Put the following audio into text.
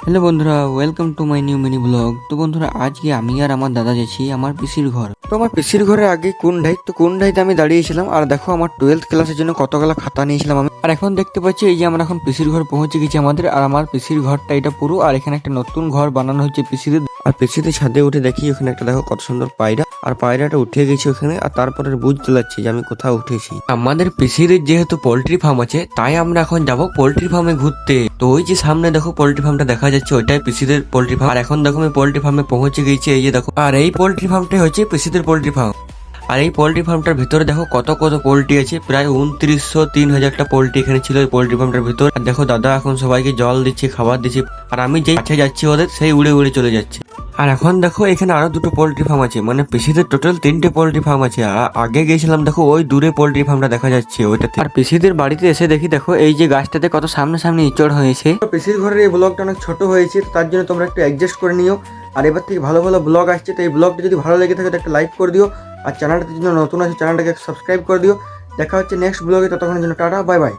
Hello বন্ধুরা, welcome to my new mini blog. তো বন্ধুরা, আজকে আমি আর আমার দাদা যাচ্ছি আমার পিসির ঘর। তো আমার পিসির ঘরের আগে কোন ঢাইতে আমি দাঁড়িয়েছিলাম। আর দেখো আমার 12th ক্লাসের জন্য কতগুলো খাতা নিয়েছিলাম আমি। আর এখন দেখতে পাচ্ছি এই যে আমরা এখন পিসির ঘর পৌঁছে গেছি আমাদের। আর আমার পিসির ঘরটা এটা পুরো, আর এখানে একটা নতুন ঘর বানানো হচ্ছে পিসিদের। আর পিসিদের ছাদে উঠে দেখি ওখানে একটা দেখো কত সুন্দর পায়রা, আর পায়রাটা উঠে গেছে ওখানে। আর তারপরে বুঝতে পারছি যে আমি কোথাও উঠেছি। আমাদের পিসিদের যেহেতু পোল্ট্রি ফার্ম আছে, তাই আমরা এখন যাব পোল্ট্রি ফার্মে ঘুরতে। তো ওই যে সামনে দেখো পোল্ট্রি ফার্মটা দেখা যাচ্ছে, ওইটাই পিসিদের পোল্ট্রি ফার্ম। আর এখন দেখো আমি পোল্ট্রি ফার্মে পৌঁছে গেছি, এই যে দেখো। আর এই পোল্ট্রি ফার্মটাই হচ্ছে পিসিদের পোল্ট্রি ফার্ম। আর এই পোল্ট্রি ফার্মটার ভিতরে দেখো কত কত পোল্ট্রি আছে, প্রায় 2900-3000টা পোল্ট্রি এখানে ছিল এই পোল্ট্রি ফার্মটার ভিতর। আর দেখো দাদা এখন সবাইকে জল দিচ্ছে, খাবার দিচ্ছে। আর আমি যেই কাছে যাচ্ছি ওদের, সেই উড়ে উড়ে চলে যাচ্ছে। আর এখন দেখো এখানে আরো দুটো পোল্ট্রি ফার্ম আছে, মানে পিসিদের টোটাল 3টে পোল্ট্রি ফার্ম আছে। আর আগে গেছিলাম দেখো ওই দূরে পোল্ট্রি ফার্মটা দেখা যাচ্ছে ওইটাতে। আর পিসিদের বাড়িতে এসে দেখি দেখো এই যে গাছটাতে কত সামনে সামনে ইঁচড় হয়েছে। পিসির ঘরের এই ব্লগটা অনেক ছোট হয়েছে, তার জন্য তোমরা একটু অ্যাডজাস্ট করে নিও। আর এবার থেকে ভালো ভালো ব্লগ আসছে, তো এই ব্লগটা যদি ভালো লেগে থাকে তো একটা লাইক করে দিও। আর চ্যানেলটা যদি নতুন আছে চ্যানেলটাকে সাবস্ক্রাইব করে দিও। দেখা হচ্ছে নেক্সট ব্লগে, ততক্ষণের জন্য টাটা, বাই বাই।